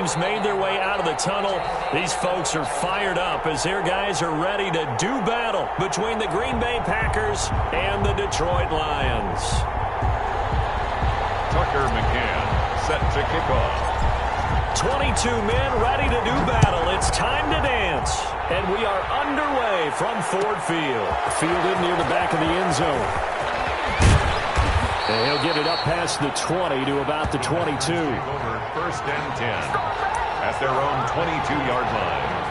Made their way out of the tunnel. These folks are fired up as their guys are ready to do battle between the Green Bay Packers and the Detroit Lions. Tucker McCann set to kick off. 22 men ready to do battle. It's time to dance. And we are underway from Ford Field. Fielded near the back of the end zone. And he'll get it up past the 20 to about the 22. Over first and 10 at their own 22-yard line.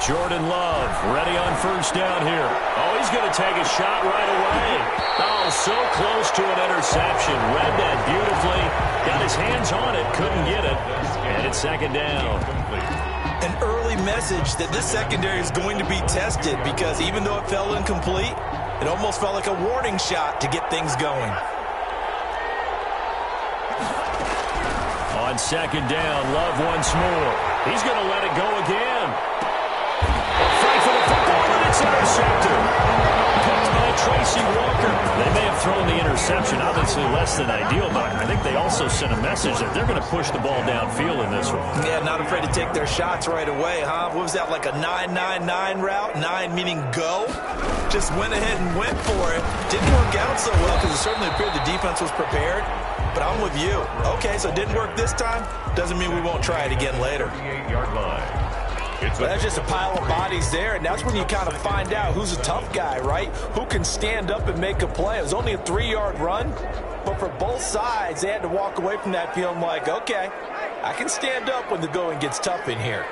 Jordan Love ready on first down here. Oh, he's going to take a shot right away. Oh, so close to an interception. Read that beautifully. Got his hands on it. Couldn't get it. And it's second down. An early message that this secondary is going to be tested because even though it fell incomplete, it almost felt like a warning shot to get things going. On second down, Love once more. He's going to let it go again. Fight for the football, and it's intercepted. Picked by Tracy Walker. They may have thrown the interception, obviously less than ideal, but I think they also sent a message that they're going to push the ball downfield in this one. Yeah, not afraid to take their shots right away, huh? What was that, like a 9-9-9 route? 9 meaning go? Just went ahead and went for it. Didn't work out so well because it certainly appeared the defense was prepared. But I'm with you. Okay, so it didn't work this time. Doesn't mean we won't try it again later. 38-yard line. Well, that's just a pile of bodies there, and that's when you kind of find out who's a tough guy, right? Who can stand up and make a play. It was only a 3-yard run, but for both sides, they had to walk away from that feeling like, okay, I can stand up when the going gets tough in here.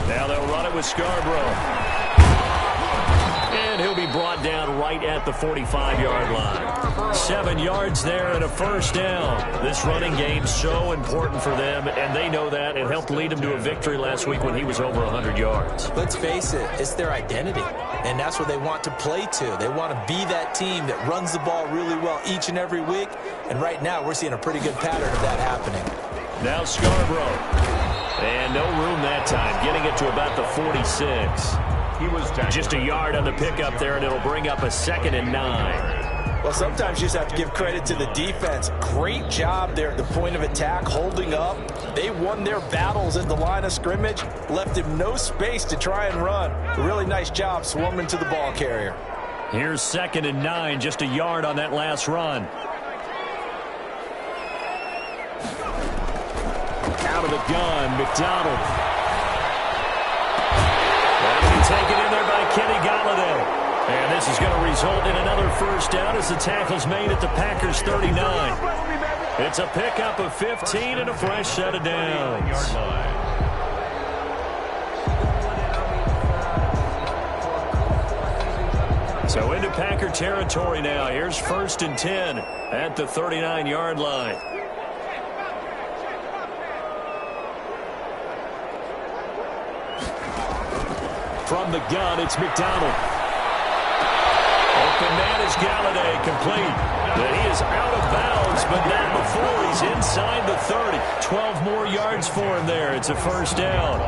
Now they'll run it with Scarborough. And he'll be brought down right at the 45-yard line. 7 yards there and a first down. This running game's so important for them, and they know that. It helped lead them to a victory last week when he was over 100 yards. Let's face it, it's their identity, and that's what they want to play to. They want to be that team that runs the ball really well each and every week, and right now we're seeing a pretty good pattern of that happening. Now Scarborough. And no room that time, getting it to about the 46. He was just a yard on the pickup there, and it'll bring up a 2nd and 9. Well, sometimes you just have to give credit to the defense. Great job there at the point of attack, holding up. They won their battles at the line of scrimmage, left him no space to try and run. A really nice job swarming to the ball carrier. Here's 2nd and 9, just a yard on that last run. Out of the gun, McDonald. Taken in there by Kenny Golladay. And this is going to result in another first down as the tackle's made at the Packers' 39. It's a pickup of 15 and a fresh set of downs. So into Packer territory now. Here's 1st and 10 at the 39-yard line. From the gun, it's McDonald. Open man is Golladay, complete. But he is out of bounds, but not before he's inside the 30. 12 more yards for him there. It's a first down.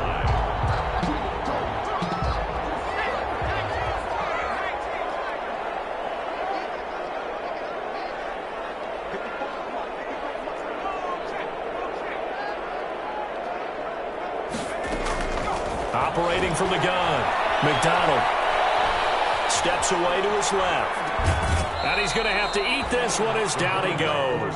Operating from the gun. McDonald steps away to his left. And he's going to have to eat this one as down he goes.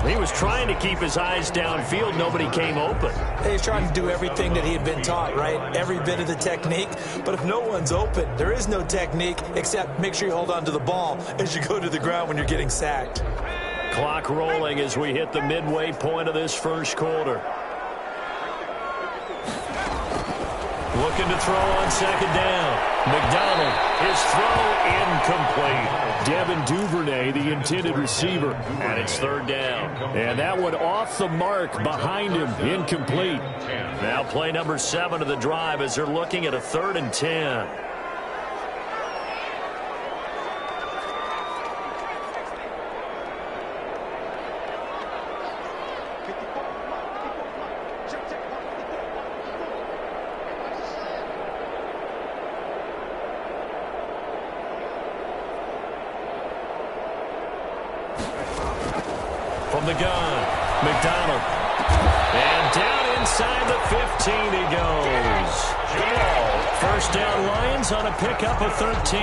He was trying to keep his eyes downfield. Nobody came open. He's trying to do everything that he had been taught, right? Every bit of the technique. But if no one's open, there is no technique except make sure you hold on to the ball as you go to the ground when you're getting sacked. Clock rolling as we hit the midway point of this first quarter. Looking to throw on second down. McDonald, his throw incomplete. Devin Duvernay, the intended receiver, and it's 3rd down. And that one off the mark behind him, incomplete. Now play number 7 of the drive as they're looking at a 3rd and 10. from the gun. McDonald. And down inside the 15 he goes. First down Lions on a pickup of 13.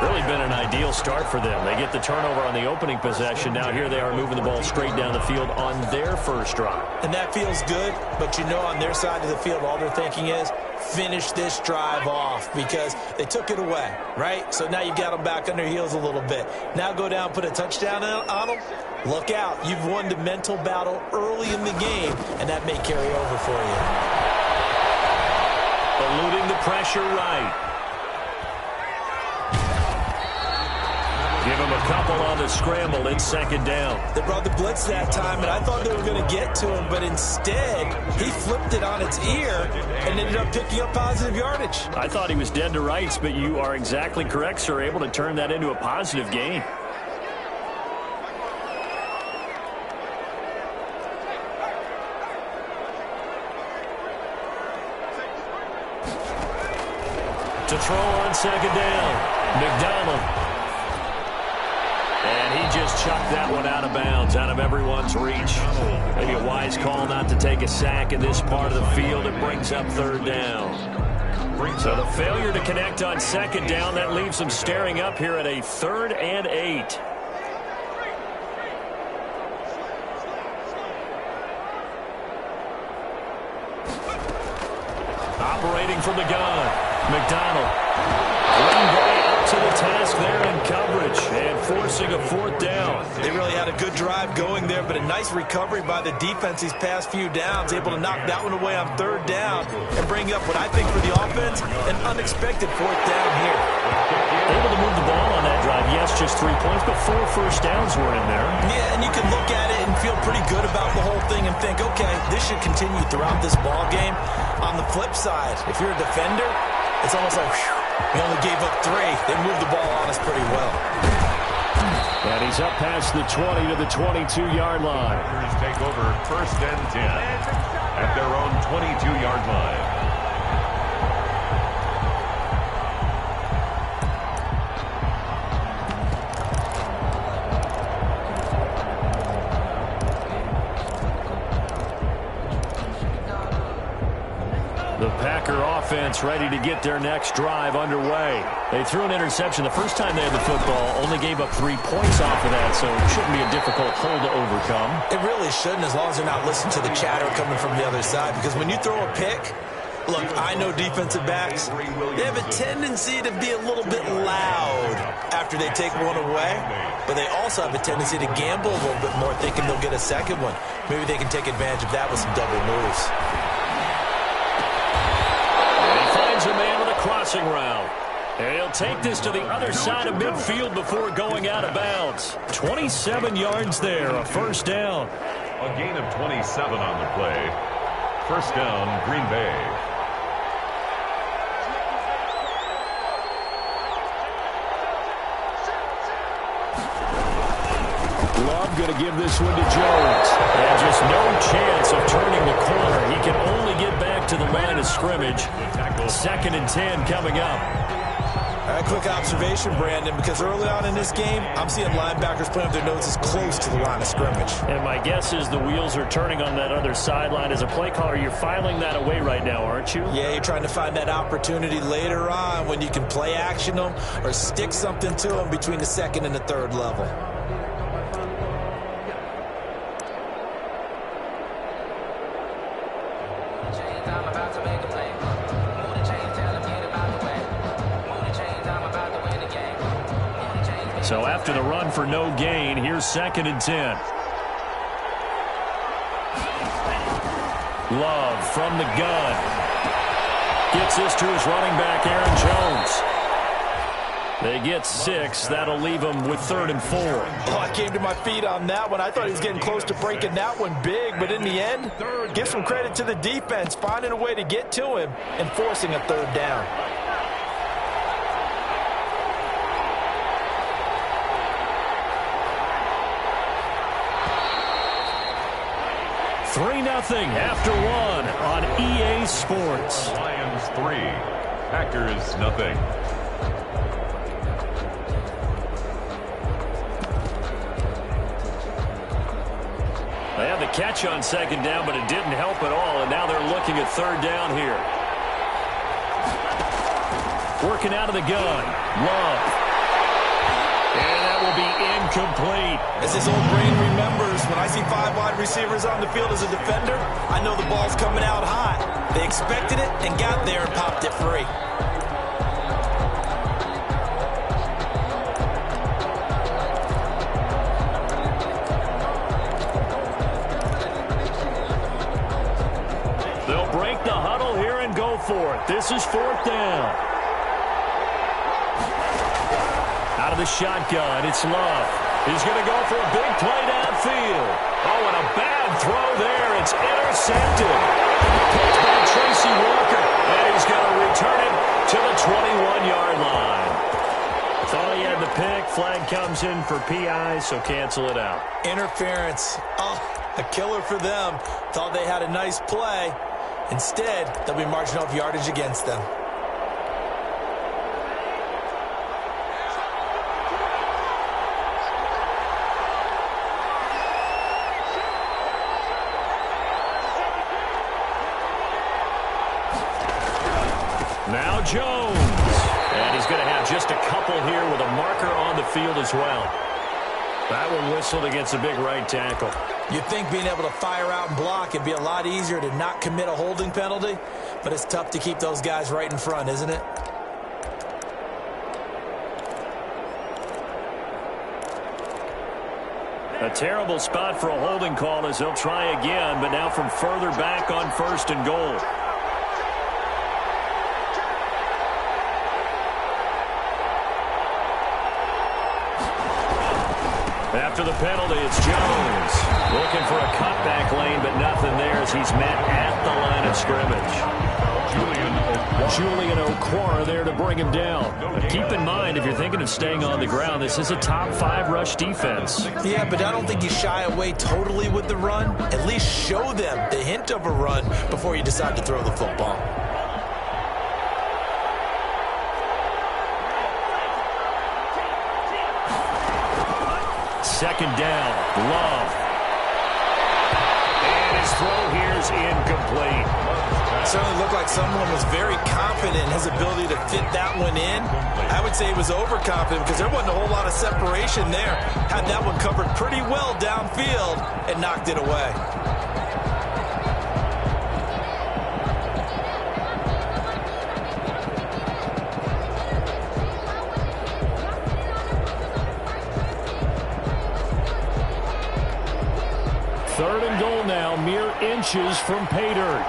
Really been an ideal start for them. They get the turnover on the opening possession. Now here they are moving the ball straight down the field on their first drive. And that feels good, but you know on their side of the field all they're thinking is finish this drive off because they took it away, right? So now you've got them back on their heels a little bit. Now go down, put a touchdown on them. Look out. You've won the mental battle early in the game, and that may carry over for you. Eluding the pressure right. Give him a couple on the scramble. It's second down. They brought the blitz that time, and I thought they were going to get to him, but instead he flipped it on its ear and ended up picking up positive yardage. I thought he was dead to rights, but you are exactly correct, sir. Able to turn that into a positive gain. To throw on second down, McDonald. And he just chucked that one out of bounds, out of everyone's reach. Maybe a wise call not to take a sack in this part of the field. It brings up third down. So the failure to connect on second down, that leaves them staring up here at a 3rd and 8. Operating from the gun. McDonald. Green Bay up to the task there in coverage and forcing a 4th down. They really had a good drive going there, but a nice recovery by the defense these past few downs, able to knock that one away on 3rd down and bring up what I think for the offense, an unexpected 4th down here. Able to move the ball on that drive. Yes, just 3 points, but 4 first downs were in there. Yeah, and you can look at it and feel pretty good about the whole thing and think, okay, this should continue throughout this ball game. On the flip side, if you're a defender, it's almost like, whew, we only gave up 3. They moved the ball on us pretty well. And he's up past the 20 to the 22-yard line. Take over 1st and 10 at their own 22-yard line. The Packer offense ready to get their next drive underway. They threw an interception the first time they had the football, only gave up 3 points off of that, so it shouldn't be a difficult hole to overcome. It really shouldn't, as long as they're not listening to the chatter coming from the other side, because when you throw a pick, look, I know defensive backs, they have a tendency to be a little bit loud after they take one away, but they also have a tendency to gamble a little bit more, thinking they'll get a second one. Maybe they can take advantage of that with some double moves. A man with a crossing route. And he'll take this to the other side of midfield before going out of bounds. 27 yards there, a 1st down. A gain of 27 on the play. 1st down, Green Bay. Love going to give this one to Jones. And just no chance of turning the corner. He can only get back to the line of scrimmage. 2nd and 10 coming up. A quick observation, Brandon, because early on in this game, I'm seeing linebackers playing with their noses close to the line of scrimmage. And my guess is the wheels are turning on that other sideline. As a play caller, you're filing that away right now, aren't you? Yeah, you're trying to find that opportunity later on when you can play action them or stick something to them between the 2nd and the 3rd level. So after the run for no gain, here's 2nd and 10. Love from the gun. Gets this to his running back, Aaron Jones. They get 6. That'll leave them with 3rd and 4. Oh, I came to my feet on that one. I thought he was getting close to breaking that one big, but in the end, give some credit to the defense, finding a way to get to him and forcing a 3rd down. 3-0 after 1 on EA Sports. Lions 3, Packers nothing. catch on second down, but it didn't help at all, and now they're looking at third down here. Working out of the gun. Love. And that will be incomplete. As his old brain remembers, when I see 5 wide receivers on the field as a defender, I know the ball's coming out high. They expected it and got there and popped it free. They'll break the huddle here and go for it. This is fourth down. Out of the shotgun, it's Love. He's going to go for a big play downfield. Oh, and a bad throw there. It's intercepted. Picked by Tracy Walker, and he's going to return it to the 21-yard line. Thought he had the pick. Flag comes in for PI, so cancel it out. Interference. Oh, a killer for them. Thought they had a nice play. Instead, they'll be marching off yardage against them. Now Jones. And he's going to have just a couple here with a marker on the field as well. That one whistled against a big right tackle. You'd think being able to fire out and block would be a lot easier to not commit a holding penalty, but it's tough to keep those guys right in front, isn't it? A terrible spot for a holding call as they'll try again, but now from further back on first and goal. After the penalty, it's Jones. Looking for a cutback lane, but nothing there as he's met at the line of scrimmage. Julian Okwara there to bring him down. But keep in mind, if you're thinking of staying on the ground, this is a top 5 rush defense. Yeah, but I don't think you shy away totally with the run. At least show them the hint of a run before you decide to throw the football. Second down, Love. And his throw here is incomplete. Certainly looked like someone was very confident in his ability to fit that one in. I would say he was overconfident because there wasn't a whole lot of separation there. Had that one covered pretty well downfield and knocked it away. Third and goal now, mere inches from pay dirt.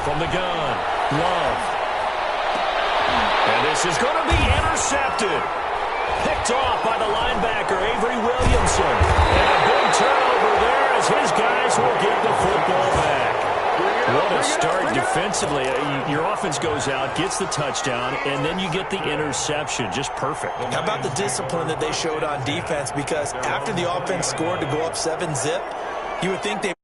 From the gun, Love. And this is going to be intercepted. Picked off by the linebacker, Avery Williamson. And a big turnover there as his guys will get the football back. What a start defensively. Your offense goes out, gets the touchdown, and then you get the interception. Just perfect. How about the discipline that they showed on defense? Because after the offense scored to go up 7-zip, you would think they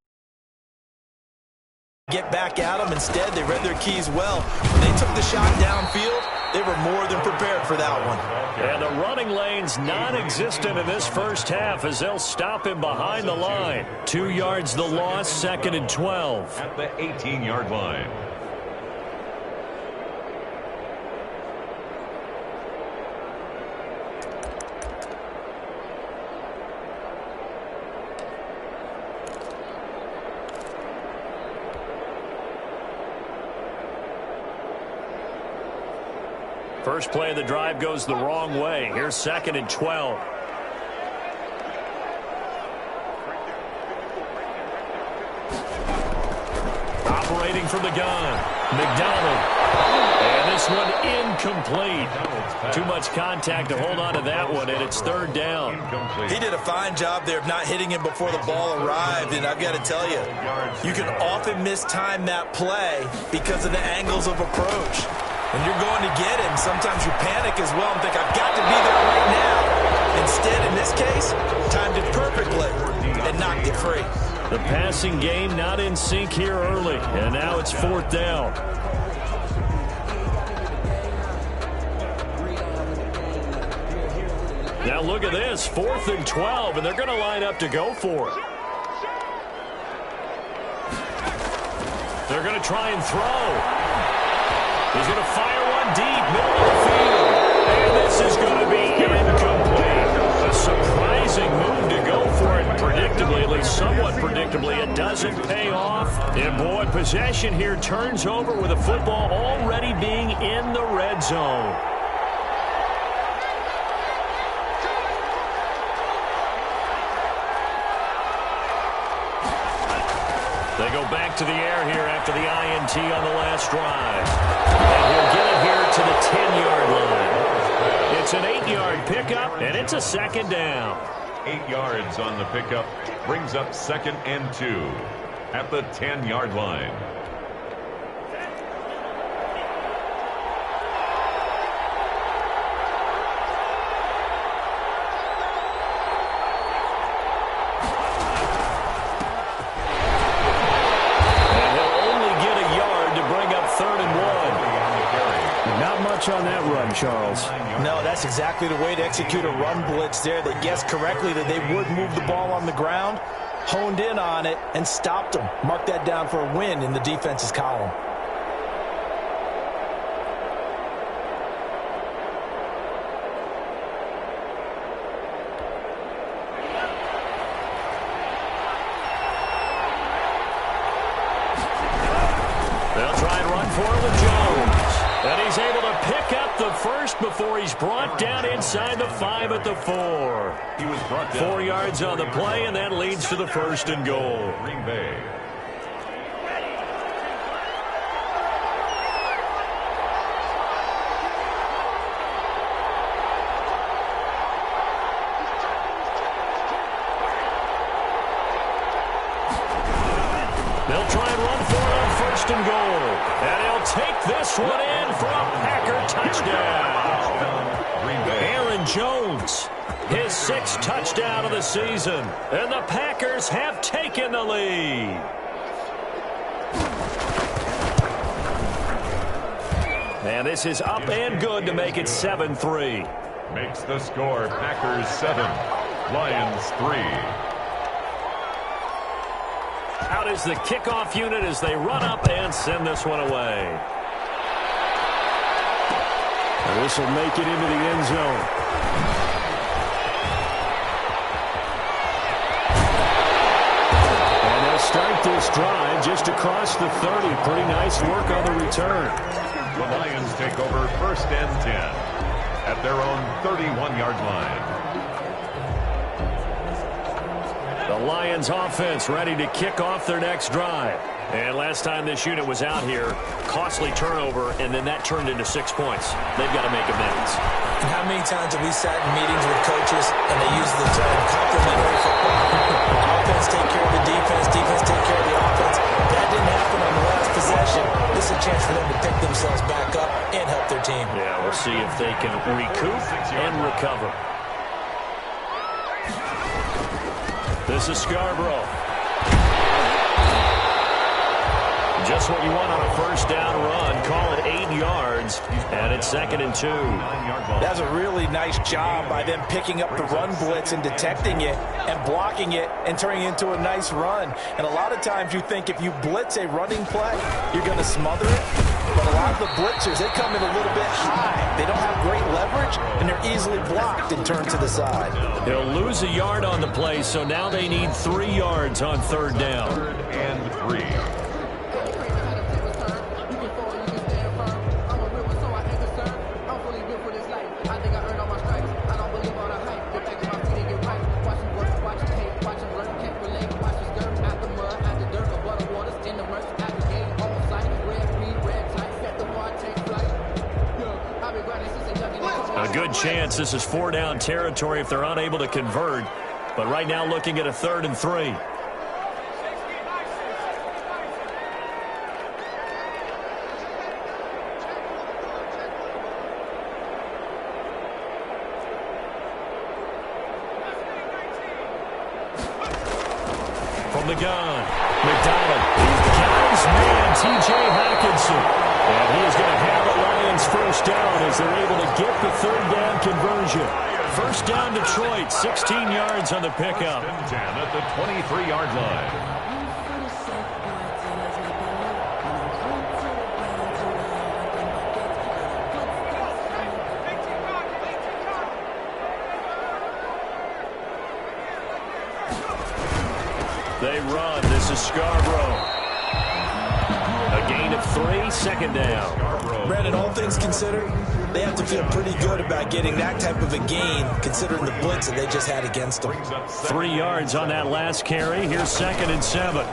get back at them. Instead, they read their keys well. When they took the shot downfield, they were more than prepared for that one. And the running lane's non-existent in this first half as they'll stop him behind the line. 2 yards the loss, second and 12. At the 18-yard line. First play of the drive goes the wrong way. Here's second and 12. Operating from the gun, McDonald. And this one incomplete. Too much contact to hold on to that one, and it's third down. He did a fine job there of not hitting him before the ball arrived, and I've got to tell you, you can often mistime that play because of the angles of approach. When you're going to get him, sometimes you panic as well and think, I've got to be there right now. Instead, in this case, timed it perfectly and knocked it free. The passing game not in sync here early, and now it's fourth down. Now look at this, 4th and 12, and they're going to line up to go for it. They're going to try and throw. He's going to fire one deep, middle of the field. And this is going to be incomplete. A surprising move to go for it. Predictably, at least somewhat predictably, it doesn't pay off. And boy, possession here turns over with the football already being in the red zone. They go back to the air here after the INT on the last drive. And he'll get it here to the 10-yard line. It's an 8-yard pickup, and it's a second down. 8 yards on the pickup brings up 2nd and 2 at the 10-yard line. On that run, Charles. No, that's exactly the way to execute a run blitz there. They guessed correctly that they would move the ball on the ground, honed in on it, and stopped them. Mark that down for a win in the defense's column. They'll try and run for it with Jones. And he's able to pick up the first before he's brought down inside the 5 at the 4. He was brought down 4 yards on the play, and that leads to the 1st and goal. Green Bay. They'll try and run for it on 1st and goal. And he'll take this one in for a Packer touchdown. Green Bay. Aaron Jones, his 6th touchdown of the season. And the Packers have taken the lead. And this is up and good to make it 7-3. Makes the score Packers 7, Lions 3. Out is the kickoff unit as they run up and send this one away. And this will make it into the end zone. And they'll start this drive just across the 30. Pretty nice work on the return. The Lions take over 1st and 10 at their own 31-yard line. The Lions offense ready to kick off their next drive. And last time this unit was out here, costly turnover, and then that turned into 6 points. They've got to make amends. And how many times have we sat in meetings with coaches and they use the term complementary football? Offense take care of the defense, defense take care of the offense. That didn't happen on the last possession. This is a chance for them to pick themselves back up and help their team. Yeah, we'll see if they can recoup and recover. This is Scarborough. Just what you want on a 1st down run. Call it 8 yards, and it's 2nd and 2. That's a really nice job by them picking up the run blitz and detecting it and blocking it and turning it into a nice run. And a lot of times you think if you blitz a running play, you're going to smother it. But a lot of the blitzers, they come in a little bit high. They don't have great leverage, and they're easily blocked and turned to the side. They'll lose a yard on the play, so now they need 3 yards on 3rd down. 3rd and 3. A good chance this is 4-down territory if they're unable to convert. But right now looking at a 3rd and 3. From the gun, McDonald. Got his man, T.J. Hawkinson. And he is going to have a Lions Lions first down as they're able to get the third down conversion. First down Detroit, 16 yards on the pickup. 10 at the 23-yard line. They run. This is Scarborough. A gain of 3, second down. Brandon, all things considered, they have to feel pretty good about getting that type of a gain, considering the blitz that they just had against them. 3 yards on that last carry. Here's 2nd and 7. And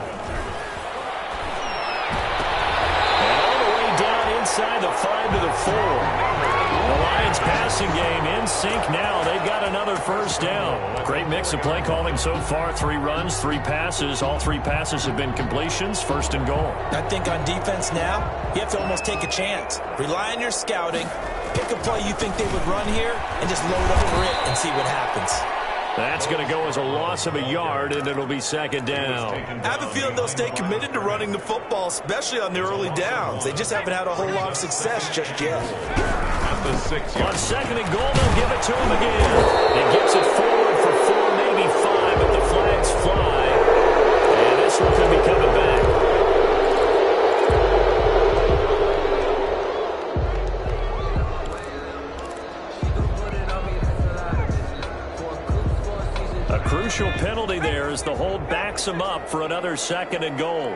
all the way down inside the 5 to the 4. The Lions passing game in sync now. They've got another first down. Great mix of play calling so far. 3 runs, 3 passes. All 3 passes have been completions. First and goal. I think on defense now, you have to almost take a chance. Rely on your scouting. Pick a play you think they would run here and just load up for it and see what happens. That's going to go as a loss of a yard, and it'll be 2nd down. I have a feeling they'll stay committed to running the football, especially on the early downs. They just haven't had a whole lot of success just yet. The 6-yard. On 2nd and goal, they'll give it to him again. He gets it forward for 4, maybe 5, but the flags fly. And this one could be coming back. A crucial penalty there as the hold backs him up for another 2nd and goal.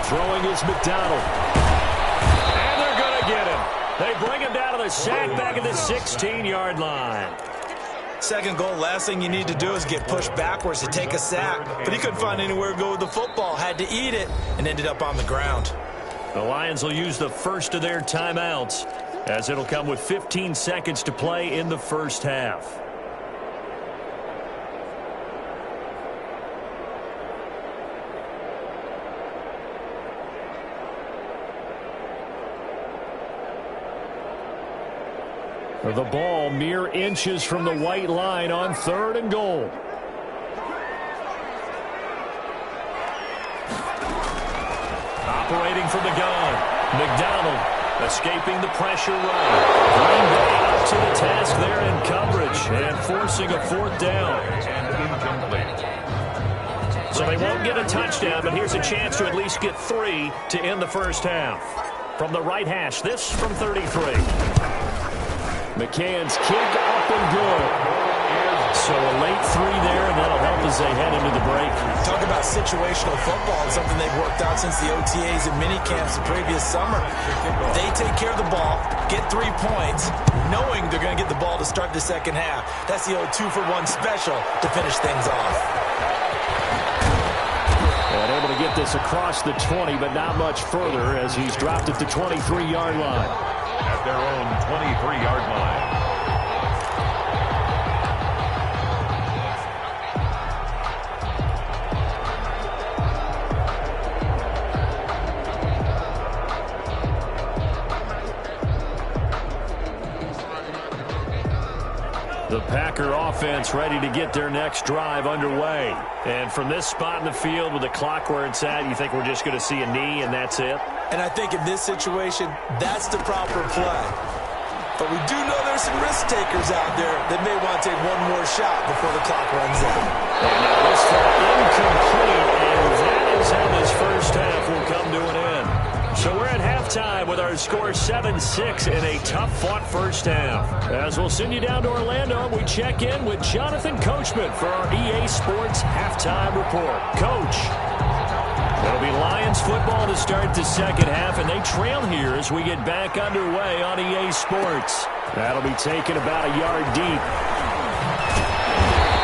Throwing is McDonald. And they're going to get him. They bring him down to the sack back at the 16-yard line. 2nd goal, last thing you need to do is get pushed backwards to take a sack. But he couldn't find anywhere to go with the football. Had to eat it and ended up on the ground. The Lions will use the first of their timeouts as it'll come with 15 seconds to play in the first half. The ball mere inches from the white line on 3rd and goal. Operating from the gun. McDonald escaping the pressure right. Green Bay up to the task there in coverage and forcing a 4th down. So they won't get a touchdown, but here's a chance to at least get 3 to end the first half. From the right hash, this from 33. McCann's kick up and good. So a late 3 there, and that'll help as they head into the break. Talk about situational football and something they've worked out since the OTAs and mini camps the previous summer. They take care of the ball, get 3 points, knowing they're going to get the ball to start the second half. That's the old 2-for-1 special to finish things off. And able to get this across the 20, but not much further as he's dropped at the 23-yard line. At their own 23-yard line. The Packer offense ready to get their next drive underway. And from this spot in the field with the clock where it's at, you think we're just going to see a knee and that's it? And I think in this situation, that's the proper play. But we do know there's some risk takers out there that may want to take one more shot before the clock runs out. And now this throw incomplete, and that is how this first half will come to an end. So we're at halftime with our score 7-6 in a tough-fought first half. As we'll send you down to Orlando, we check in with Jonathan Coachman for our EA Sports Halftime Report. Coach. It'll be Lions football to start the second half, and they trail here as we get back underway on EA Sports. That'll be taken about a yard deep.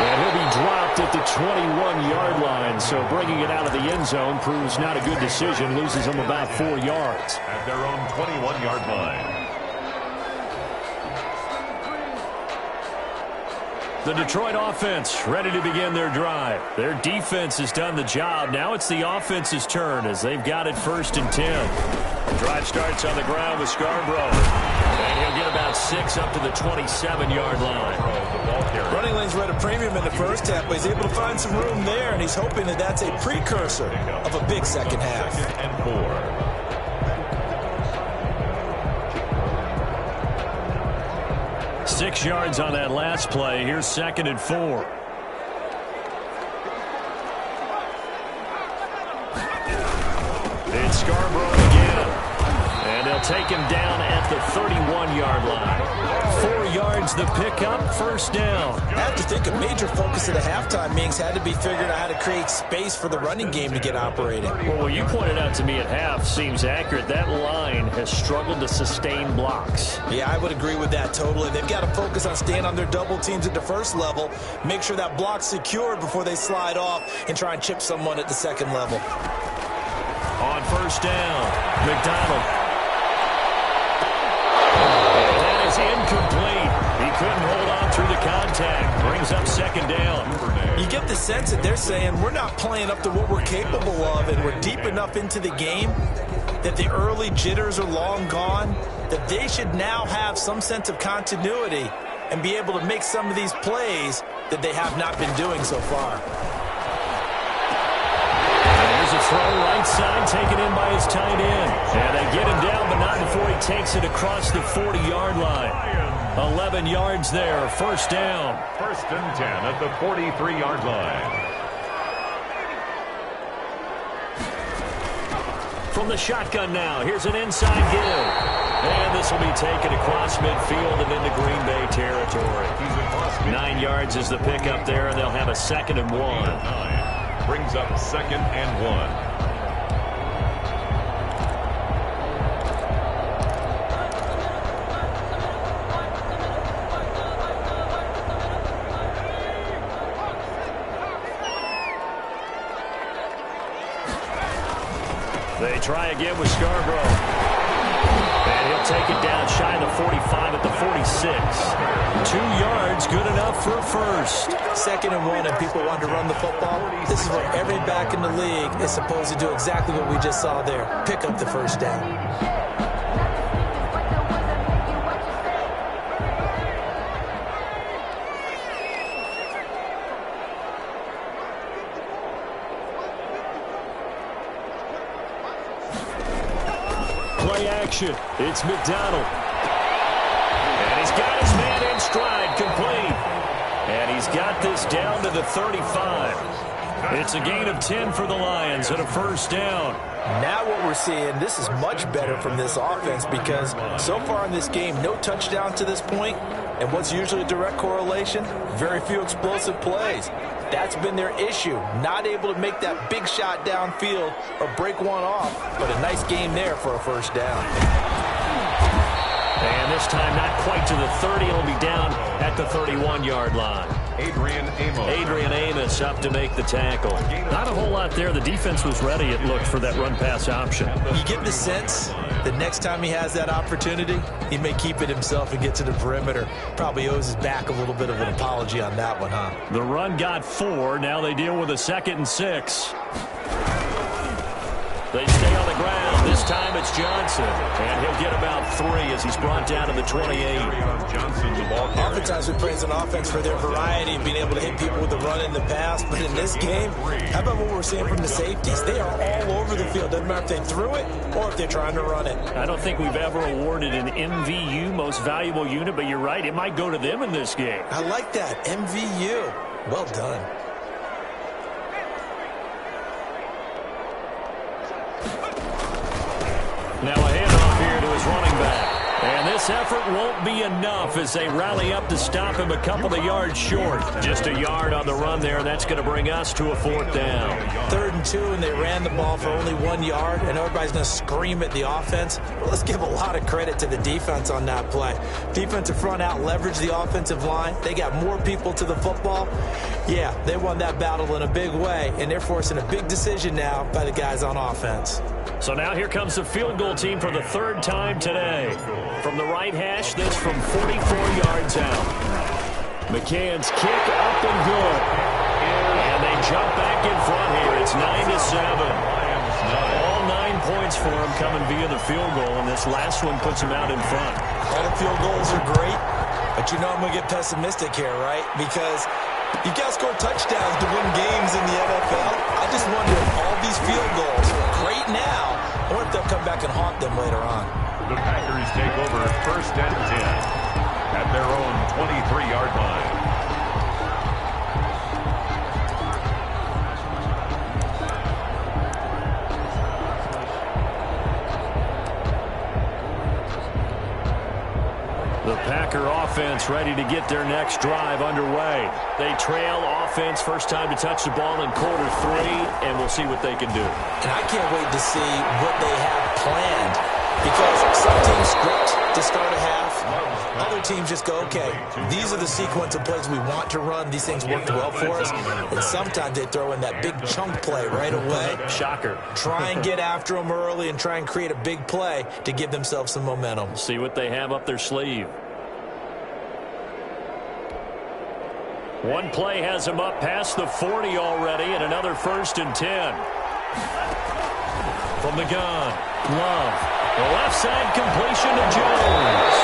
And he'll be dropped at the 21-yard line, so bringing it out of the end zone proves not a good decision, loses him about 4 yards. At their own 21-yard line. The Detroit offense ready to begin their drive. Their defense has done the job. Now it's the offense's turn as they've got it 1st and 10. Drive starts on the ground with Scarborough. And he'll get about 6 up to the 27-yard line. Running lanes were at a premium in the first half, but he's able to find some room there, and he's hoping that that's a precursor of a big second half. 6 yards on that last play. Here's 2nd and 4. It's Scarborough again. And they'll take him down at the 31-yard line. 4 yards the pickup, first down. I have to think a major focus of the halftime meetings had to be figuring out how to create space for the running game to get operating. Well, what you pointed out to me at half seems accurate. That line has struggled to sustain blocks. Yeah, I would agree with that totally. They've got to focus on staying on their double teams at the first level, make sure that block's secured before they slide off and try and chip someone at the second level. On first down, McDonald. That is incomplete. He couldn't hold on through the contact. Brings up 2nd down. You get the sense that they're saying we're not playing up to what we're capable of, and we're deep enough into the game that the early jitters are long gone, that they should now have some sense of continuity and be able to make some of these plays that they have not been doing so far. There's a throw right side taken in by his tight end. And they get him down, but not before he takes it across the 40-yard line. 11 yards there, first down. 1st and 10 at the 43-yard line. From the shotgun now, here's an inside give. And this will be taken across midfield and into Green Bay territory. 9 yards is the pickup there, and they'll have a 2nd and 1. Brings up 2nd and 1. They try again with Scarborough. And he'll take it down shy of the 45 at the 46. 2 yards, good enough for first. 2nd and 1, and people want to run the football. This is where every back in the league is supposed to do exactly what we just saw there. Pick up the first down. Play action. It's McDonald. And he's got his man in stride, complete. And he's got this down to the 35. It's a gain of 10 for the Lions and a first down. Now what we're seeing, this is much better from this offense because so far in this game, no touchdown to this point, and what's usually a direct correlation, very few explosive plays. That's been their issue, not able to make that big shot downfield or break one off, but a nice game there for a first down. And this time not quite to the 30. He'll be down at the 31-yard line. Adrian Amos up to make the tackle. Not a whole lot there. The defense was ready, it looked, for that run-pass option. You get the sense that next time he has that opportunity, he may keep it himself and get to the perimeter. Probably owes his back a little bit of an apology on that one, huh? The run got 4. Now they deal with a 2nd and 6. They stay on the ground. This time it's Johnson. And he'll get about 3 as he's brought down to the 28. Johnson, the ball carrier. Oftentimes we praise an offense for their variety of being able to hit people with the run in the pass. But in this game, how about what we're seeing from the safeties? They are all over the field. Doesn't matter if they threw it or if they're trying to run it. I don't think we've ever awarded an MVU, most valuable unit, but you're right. It might go to them in this game. I like that. MVU. Well done. Now a handoff here to his running back. And this effort won't be enough as they rally up to stop him a couple of yards short. Just a yard on the run there, and that's going to bring us to a 4th down. 3rd and 2, and they ran the ball for only 1 yard, and everybody's going to scream at the offense. Well, let's give a lot of credit to the defense on that play. Defensive front out leveraged the offensive line. They got more people to the football. Yeah, they won that battle in a big way, and they're forcing a big decision now by the guys on offense. So now here comes the field goal team for the 3rd time today. From the right hash, this from 44 yards out. McCann's kick up and good. And they jump back in front here. It's 9-7. All 9 points for them coming via the field goal, and this last one puts them out in front. All the field goals are great, but you know I'm going to get pessimistic here, right? Because you got to score touchdowns to win games in the NFL. I just wonder if all these field goals are great now, or if they'll come back and haunt them later on. The Packers take over 1st and 10 at their own 23-yard line. The Packer offense ready to get their next drive underway. They trail offense, first time to touch the ball in quarter 3, and we'll see what they can do. And I can't wait to see what they have planned, because some teams script to start a half. Other teams just go, okay, these are the sequence of plays we want to run. These things worked well for us. And sometimes they throw in that big chunk play right away. Shocker. Try and get after them early and try and create a big play to give themselves some momentum. See what they have up their sleeve. One play has them up past the 40 already, and another 1st and 10. From the gun, Love. The left side completion to Jones.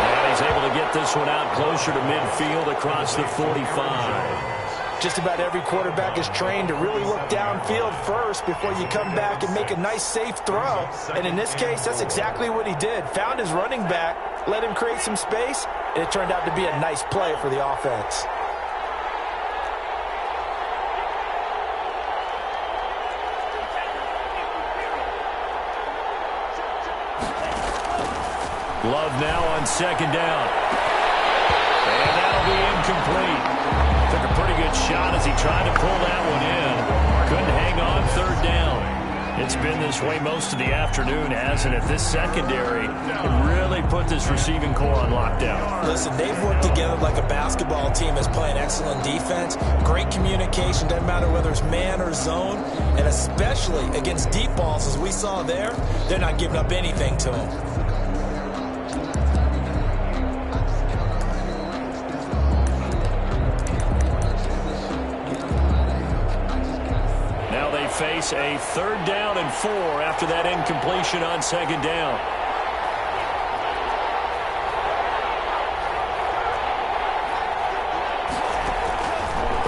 And he's able to get this one out closer to midfield across the 45. Just about every quarterback is trained to really look downfield first before you come back and make a nice, safe throw. And in this case, that's exactly what he did. Found his running back, let him create some space, and it turned out to be a nice play for the offense. Love now on 2nd down. And that'll be incomplete. Took a pretty good shot as he tried to pull that one in. Couldn't hang on 3rd down. It's been this way most of the afternoon, hasn't it? This secondary really put this receiving core on lockdown. Listen, they've worked together like a basketball team that's playing excellent defense. Great communication, doesn't matter whether it's man or zone. And especially against deep balls, as we saw there, they're not giving up anything to them. Face a 3rd down and 4 after that incompletion on 2nd down.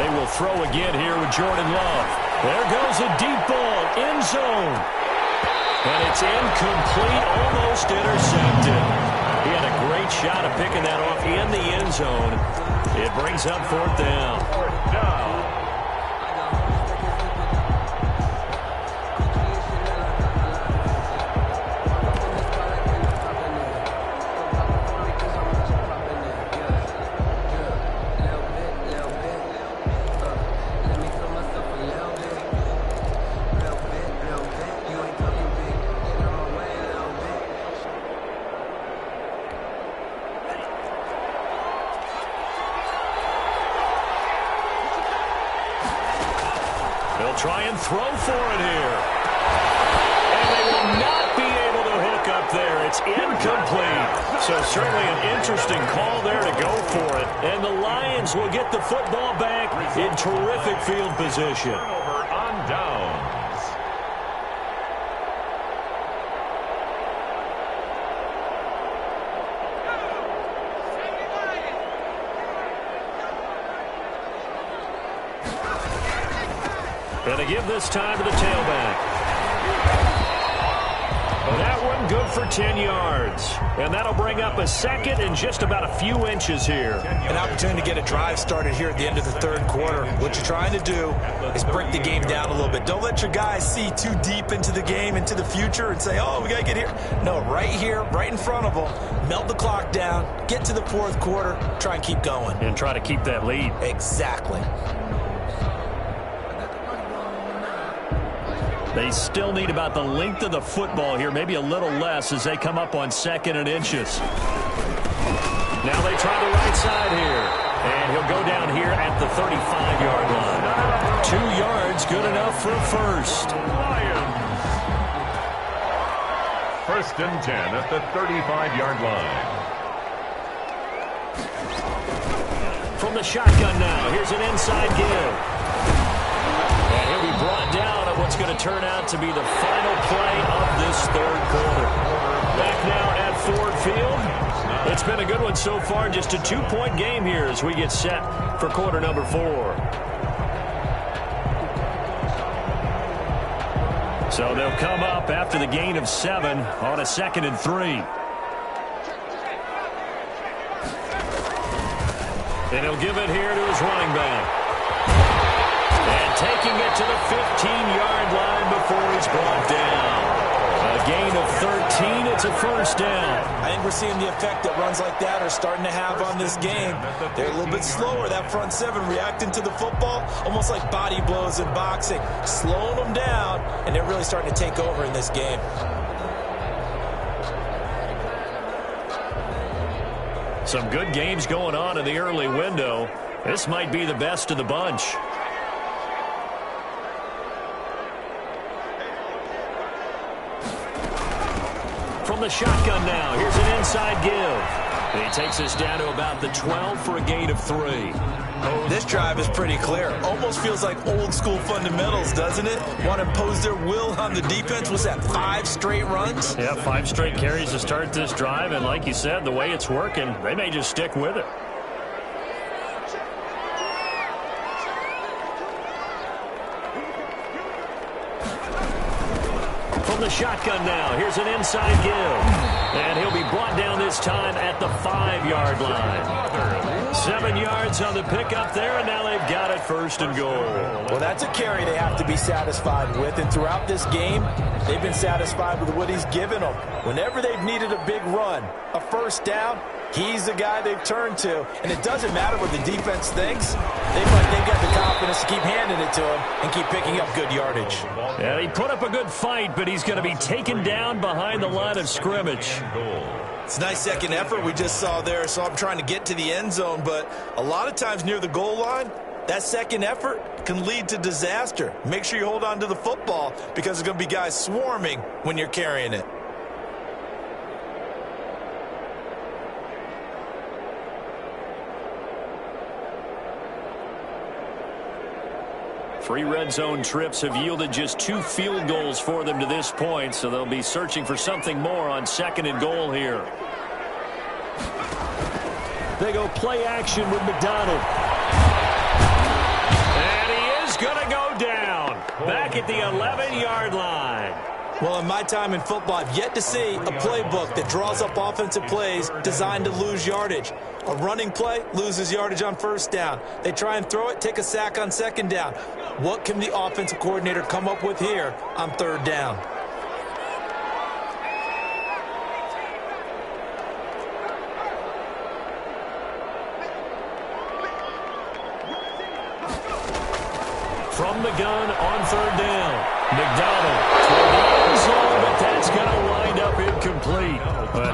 They will throw again here with Jordan Love. There goes a deep ball, end zone. And it's incomplete, almost intercepted. He had a great shot of picking that off in the end zone. It brings up 4th down. They'll try and throw for it here. And they will not be able to hook up there. It's incomplete. So certainly an interesting call there to go for it. And the Lions will get the football back in terrific field position. Turnover on downs. And they give this time to the tailback. That one good for 10 yards. And that'll bring up a 2nd and just about a few inches here. An opportunity to get a drive started here at the end of the 3rd quarter. What you're trying to do is break the game down a little bit. Don't let your guys see too deep into the game, into the future, and say, oh, we got to get here. No, right here, right in front of them. Melt the clock down, get to the 4th quarter, try and keep going. And try to keep that lead. Exactly. They still need about the length of the football here, maybe a little less as they come up on 2nd and inches. Now they try the right side here. And he'll go down here at the 35-yard line. 2 yards, good enough for a 1st. Lions. 1st and 10 at the 35-yard line. From the shotgun now, here's an inside give. And he'll be brought down about what's going to turn out to be the final play of this third quarter. Back now at Ford Field. It's been a good one so far. Just a 2-point game here as we get set for quarter number 4. So they'll come up after the gain of 7 on a 2nd and 3. And he'll give it here to his running back. And taking it to the 15-yard line before he's brought down. A gain of 13. It's a first down. I think we're seeing the effect that runs like that are starting to have on this game. They're a little bit slower, that front 7, reacting to the football, almost like body blows in boxing, slowing them down, and they're really starting to take over in this game. Some good games going on in the early window. This might be the best of the bunch. From the shotgun now, here's an inside give. And he takes us down to about the 12 for a gain of 3. This drive is pretty clear. Almost feels like old school fundamentals, doesn't it? Want to impose their will on the defense. Was that 5 straight runs? Yeah, 5 straight carries to start this drive. And like you said, the way it's working, they may just stick with it. From the shotgun now, here's an inside give. And he'll be brought down this time at the 5-yard line. 7 yards on the pickup there, and now they've got it first and goal. Well, that's a carry they have to be satisfied with, and throughout this game, they've been satisfied with what he's given them. Whenever they've needed a big run, a first down, he's the guy they've turned to, and it doesn't matter what the defense thinks. They've got the confidence to keep handing it to him and keep picking up good yardage. Yeah, he put up a good fight, but he's going to be taken down behind the line of scrimmage. It's a nice second effort we just saw there. So I'm trying to get to the end zone, but a lot of times near the goal line, that second effort can lead to disaster. Make sure you hold on to the football because there's going to be guys swarming when you're carrying it. Three red zone trips have yielded just 2 field goals for them to this point, so they'll be searching for something more on 2nd and goal here. They go play action with McDonald. And he is going to go down. Back at the 11-yard line. Well, in my time in football, I've yet to see a playbook that draws up offensive plays designed to lose yardage. A running play loses yardage on first down. They try and throw it, take a sack on second down. What can the offensive coordinator come up with here on third down? From the gun on third down. McDonald toward the end zone, but that's going to wind up incomplete.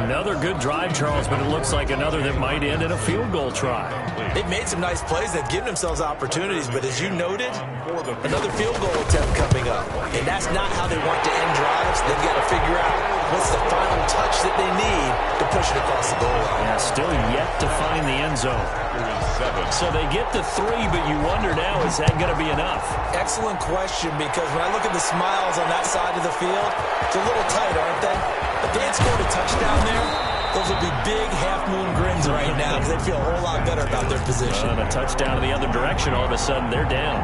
Another good drive, Charles, but it looks like another that might end in a field goal try. They've made some nice plays. They've given themselves opportunities, but as you noted, another field goal attempt coming up. And that's not how they want to end drives. They've got to figure out what's the final touch that they need to push it across the goal line. Yeah, still yet to find the end zone. So they get the 3, but you wonder now, is that going to be enough? Excellent question, because when I look at the smiles on that side of the field, it's a little tight, aren't they? If they had scored a touchdown there, those would be big half-moon grins right now because they feel a whole lot better about their position. And a touchdown in the other direction, all of a sudden they're down.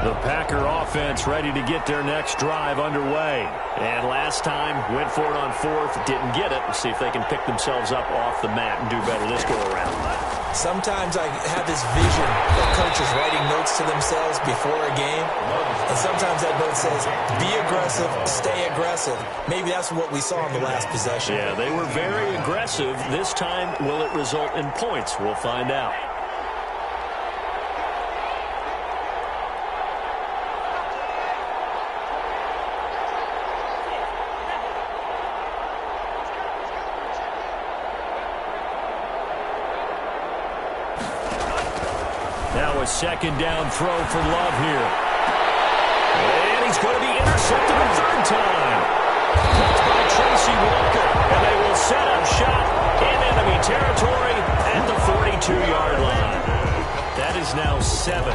The Packer offense ready to get their next drive underway. And last time, went for it on 4th, didn't get it. We'll see if they can pick themselves up off the mat and do better this go-around. Sometimes I have this vision of coaches writing notes to themselves before a game. And sometimes that note says, be aggressive, stay aggressive. Maybe that's what we saw in the last possession. Yeah, they were very aggressive. This time, will it result in points? We'll find out. Now a second down throw for Love here. And he's going to be intercepted a third time. Picked by Tracy Walker, and they will set up shop in enemy territory at the 42-yard line. That is now seven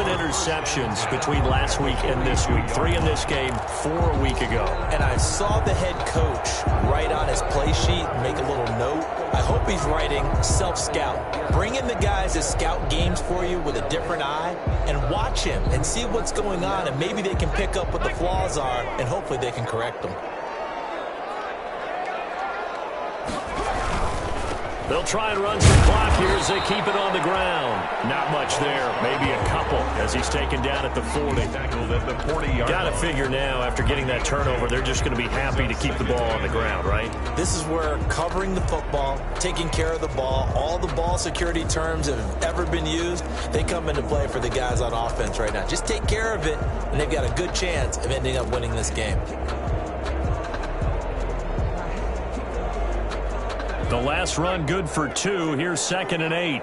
interceptions between last week and this week. 3 in this game, 4 a week ago. And I saw the head coach write on his play sheet, make a little note. I hope he's writing self-scout. Bring in the guys that scout games for you with a different eye and watch him and see what's going on, and maybe they can pick up what the flaws are, and hopefully they can correct them. They'll try and run some clock here as they keep it on the ground. Not much there. Maybe a couple as he's taken down at the 40. Tackled at the 40-yard Got to line. figure now, after getting that turnover, they're just going to be happy to keep the ball on the ground, right? This is where covering the football, taking care of the ball, all the ball security terms that have ever been used, they come into play for the guys on offense right now. Just take care of it, and they've got a good chance of ending up winning this game. The last run good for 2. Here's 2nd and 8.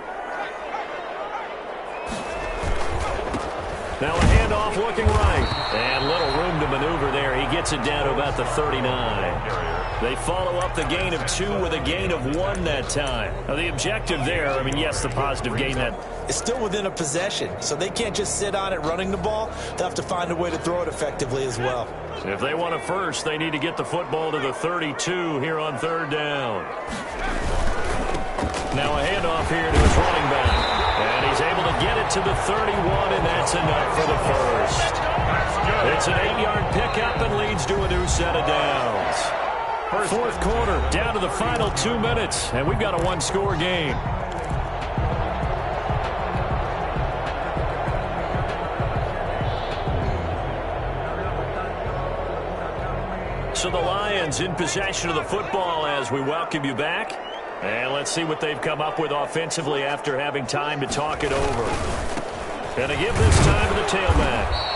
Now a handoff looking right. And little room to maneuver there. He gets it down to about the 39. They follow up the gain of 2 with a gain of 1 that time. Now the objective there, I mean, yes, the positive gain that. It's still within a possession, so they can't just sit on it running the ball. They'll have to find a way to throw it effectively as well. If they want it first, they need to get the football to the 32 here on 3rd down. Now a handoff here to his running back. And he's able to get it to the 31, and that's enough for the first. It's an 8-yard pickup and leads to a new set of downs. 4th quarter, down to the final 2 minutes, and we've got a 1-score game. So the Lions in possession of the football as we welcome you back. And let's see what they've come up with offensively after having time to talk it over. Going to give this time to the tailback.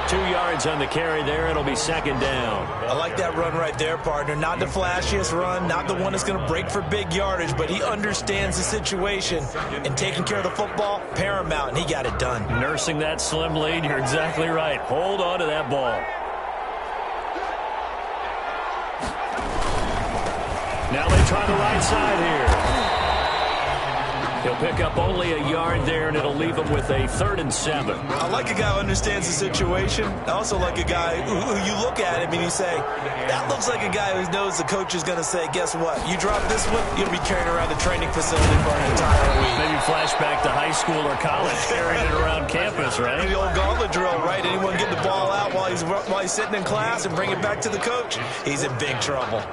2 yards on the carry there. It'll be 2nd down. I like that run right there, partner. Not the flashiest run, not the one that's going to break for big yardage, but he understands the situation, and taking care of the football, paramount, and he got it done. Nursing that slim lead, you're exactly right. Hold on to that ball. Now they try the right side here. He'll pick up only a yard there, and it'll leave him with a 3rd and 7. I like a guy who understands the situation. I also like a guy who you look at him and you say, that looks like a guy who knows the coach is going to say, guess what? You drop this one, you'll be carrying around the training facility for an entire week. Maybe flashback to high school or college, carrying it around campus, right? The old gauntlet drill, right? Anyone get the ball out while he's sitting in class and bring it back to the coach? He's in big trouble.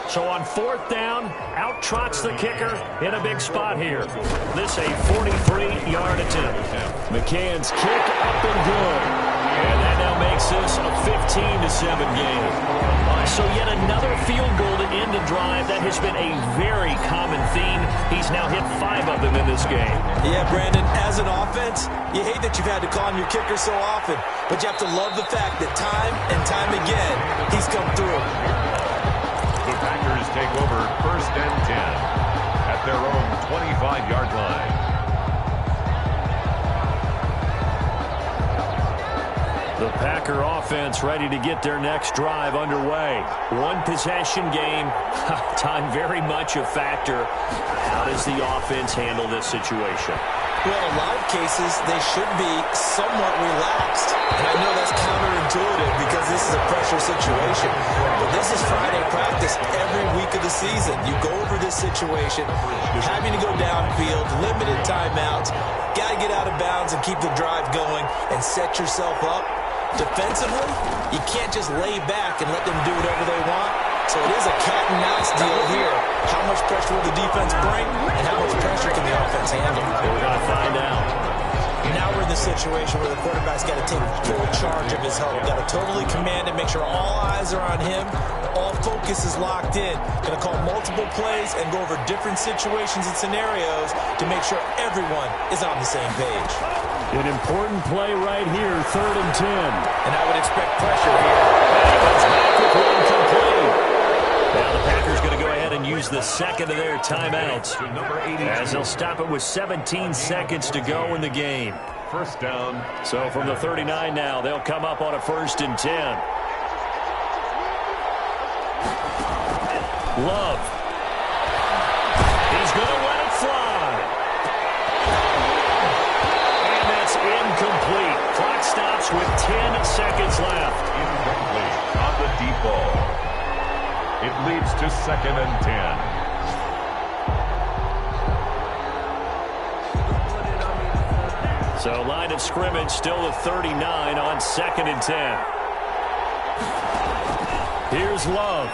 So on 4th down, out trots the kicker in a big spot here. This a 43-yard attempt. McCann's kick up and good. And that now makes this a 15-7 game. So yet another field goal to end a drive. That has been a very common theme. He's now hit 5 of them in this game. Yeah, Brandon, as an offense, you hate that you've had to call on your kicker so often. But you have to love the fact that time and time again, he's come through. The Packers take over 1st and 10 at their own 25-yard line. The Packer offense ready to get their next drive underway. 1 possession game. Time very much a factor. How does the offense handle this situation? Well, in a lot of cases, they should be somewhat relaxed. And I know that's counterintuitive because this is a pressure situation. But this is Friday practice every week of the season. You go over this situation, you're having to go downfield, limited timeouts, got to get out of bounds and keep the drive going and set yourself up. Defensively, you can't just lay back and let them do whatever they want. So it is a cat and mouse deal here. How much pressure will the defense bring, and how much pressure can the offense handle? We're going to find out. Now we're in the situation where the quarterback's got to take full charge of his huddle. Got to totally command it, make sure all eyes are on him. All focus is locked in. Going to call multiple plays and go over different situations and scenarios to make sure everyone is on the same page. An important play right here, 3rd and 10. And I would expect pressure here. And he comes back with one complete. Now the Packers going to go ahead and use the 2nd of their timeouts, as they'll stop it with 17 seconds to go in the game. 1st down. So from the 39 now, they'll come up on a 1st and 10. Love. He's going to let it fly. And that's incomplete. Clock stops with 10 seconds left. Incomplete on the deep ball. It leads to 2nd and 10. So line of scrimmage still at 39 on 2nd and 10. Here's Love.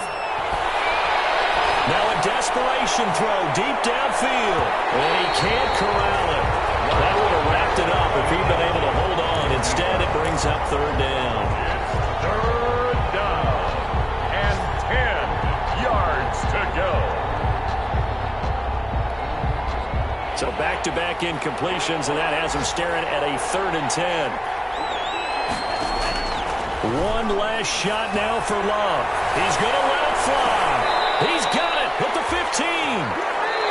Now a desperation throw deep downfield. And he can't corral it. That would have wrapped it up if he'd been able to hold on. Instead, it brings up 3rd down. It's 3rd down. And 10 yards to go. So back-to-back incompletions, and that has him staring at a 3rd and 10. One last shot now for Love. He's going to let it fly. He's got it at the 15.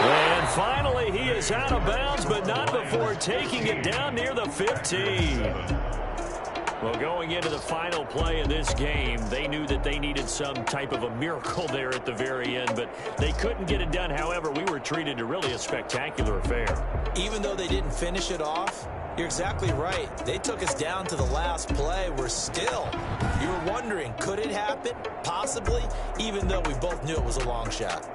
And finally, he is out of bounds, but not before taking it down near the 15. Well, going into the final play of this game, they knew that they needed some type of a miracle there at the very end, but they couldn't get it done. However, we were treated to really a spectacular affair. Even though they didn't finish it off, you're exactly right. They took us down to the last play. You were wondering, could it happen? Possibly, even though we both knew it was a long shot.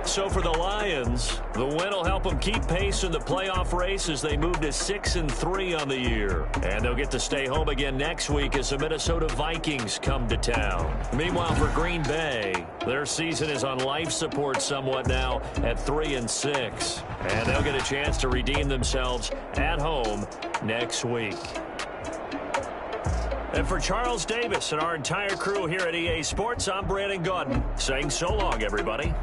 So for the Lions, the win will help them keep pace in the playoff race as they move to 6-3 on the year. And they'll get to stay home again next week as the Minnesota Vikings come to town. Meanwhile, for Green Bay, their season is on life support somewhat now at 3-6. And they'll get a chance to redeem themselves at home next week. And for Charles Davis and our entire crew here at EA Sports, I'm Brandon Gaudin saying so long, everybody.